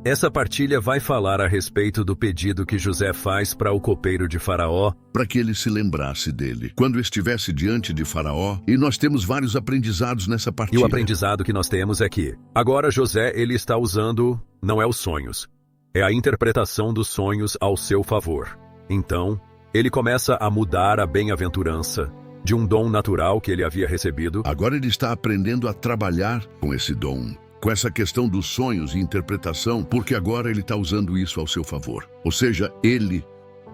Essa partilha vai falar a respeito do pedido que José faz para o copeiro de Faraó, para que ele se lembrasse dele quando estivesse diante de Faraó, e nós temos vários aprendizados nessa e partilha. o aprendizado que nós temos é que, agora José ele está usando, não é os sonhos, é a interpretação dos sonhos ao seu favor. Então, ele começa a mudar a bem-aventurança de um dom natural que ele havia recebido. Agora ele está aprendendo a trabalhar com esse dom, com essa questão dos sonhos e interpretação, porque agora ele está usando isso ao seu favor. Ou seja, ele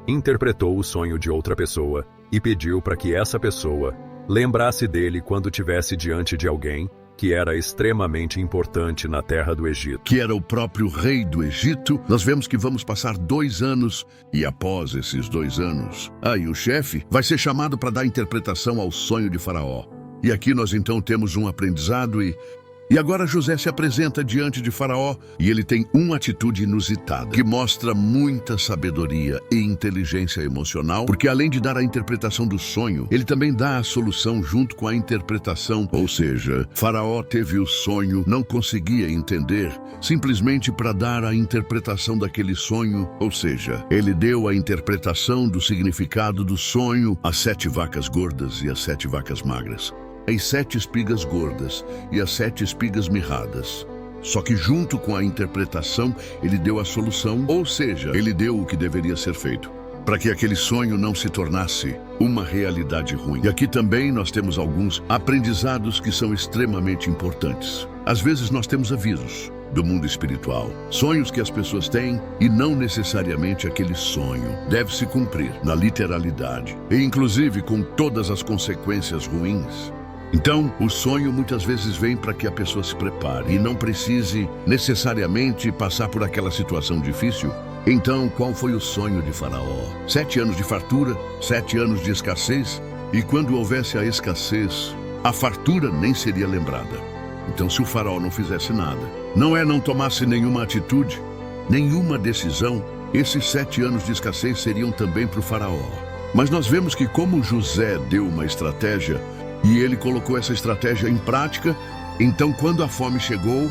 Interpretou o sonho de outra pessoa e pediu para que essa pessoa lembrasse dele quando tivesse diante de alguém que era extremamente importante na terra do Egito. que era o próprio rei do Egito. Nós vemos que vamos passar 2 anos, e após esses 2 anos, aí o chefe vai ser chamado para dar interpretação ao sonho de Faraó. E aqui nós então temos um aprendizado e agora José se apresenta diante de Faraó e ele tem uma atitude inusitada, que mostra muita sabedoria e inteligência emocional, porque além de dar a interpretação do sonho, ele também dá a solução junto com a interpretação. Ou seja, Faraó teve o sonho, não conseguia entender, simplesmente para dar a interpretação daquele sonho. Ou seja, ele deu a interpretação do significado do sonho às 7 vacas gordas e às 7 vacas magras, as 7 espigas gordas e as 7 espigas mirradas. Só que junto com a interpretação, ele deu a solução, ou seja, ele deu o que deveria ser feito, para que aquele sonho não se tornasse uma realidade ruim. E aqui também nós temos alguns aprendizados que são extremamente importantes. Às vezes nós temos avisos do mundo espiritual, sonhos que as pessoas têm e não necessariamente aquele sonho deve se cumprir na literalidade, e inclusive com todas as consequências ruins. Então, o sonho muitas vezes vem para que a pessoa se prepare e não precise necessariamente passar por aquela situação difícil. Então, qual foi o sonho de Faraó? 7 anos de fartura, 7 anos de escassez, e quando houvesse a escassez, a fartura nem seria lembrada. Então, se o Faraó não fizesse nada, não tomasse nenhuma atitude, nenhuma decisão, esses 7 anos de escassez seriam também para o Faraó. Mas nós vemos que como José deu uma estratégia, e ele colocou essa estratégia em prática, então quando a fome chegou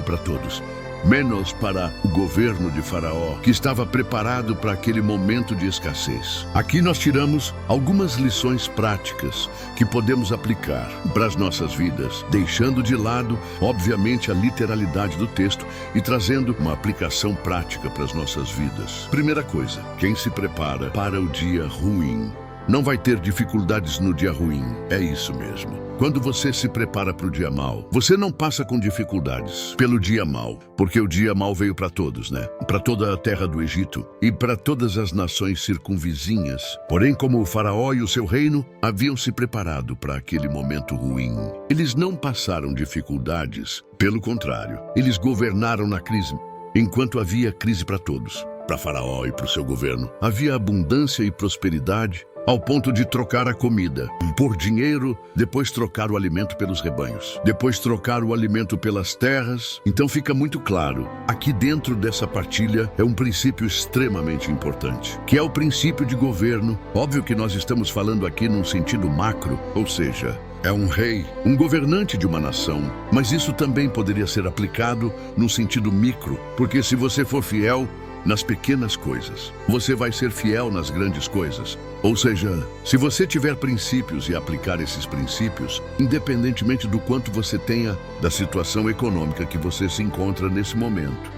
para todos, menos para o governo de Faraó, que estava preparado para aquele momento de escassez. Aqui nós tiramos algumas lições práticas que podemos aplicar para as nossas vidas, deixando de lado, obviamente, a literalidade do texto e trazendo uma aplicação prática para as nossas vidas. Primeira coisa, quem se prepara para o dia ruim não vai ter dificuldades no dia ruim. É isso mesmo. Quando você se prepara para o dia mau, você não passa com dificuldades pelo dia mau, porque o dia mau veio para todos, né? Para toda a terra do Egito e para todas as nações circunvizinhas. Porém, como o Faraó e o seu reino haviam se preparado para aquele momento ruim, eles não passaram dificuldades. Pelo contrário, eles governaram na crise, enquanto havia crise para todos. Para Faraó e para o seu governo, havia abundância e prosperidade, ao ponto de trocar a comida por dinheiro, depois trocar o alimento pelos rebanhos, depois trocar o alimento pelas terras. Então fica muito claro, aqui dentro dessa partilha é um princípio extremamente importante, que é o princípio de governo. Óbvio que nós estamos falando aqui num sentido macro, ou seja, é um rei, um governante de uma nação, mas isso também poderia ser aplicado num sentido micro, porque se você for fiel nas pequenas coisas, você vai ser fiel nas grandes coisas. Ou seja, se você tiver princípios e aplicar esses princípios, independentemente do quanto você tenha da situação econômica que você se encontra nesse momento,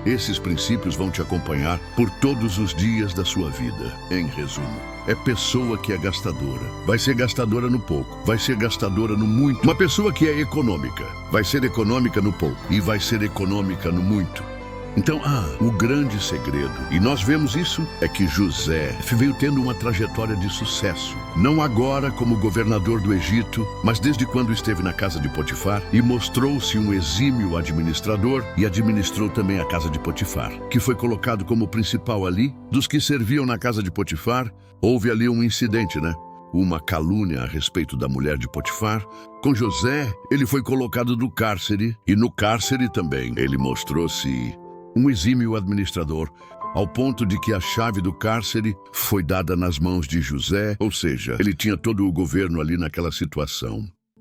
esses princípios vão te acompanhar por todos os dias da sua vida. Em resumo, é pessoa que é gastadora, vai ser gastadora no pouco, vai ser gastadora no muito. Uma pessoa que é econômica, vai ser econômica no pouco e vai ser econômica no muito. Então, o grande segredo, e nós vemos isso, é que José veio tendo uma trajetória de sucesso. Não agora como governador do Egito, mas desde quando esteve na casa de Potifar e mostrou-se um exímio administrador e administrou também a casa de Potifar, que foi colocado como principal ali. Dos que serviam na casa de Potifar, houve ali um incidente, né? Uma calúnia a respeito da mulher de Potifar. Com José, ele foi colocado no cárcere, e no cárcere também ele mostrou-se um exímio administrador, ao ponto de que a chave do cárcere foi dada nas mãos de José, ou seja, ele tinha todo o governo ali naquela situação.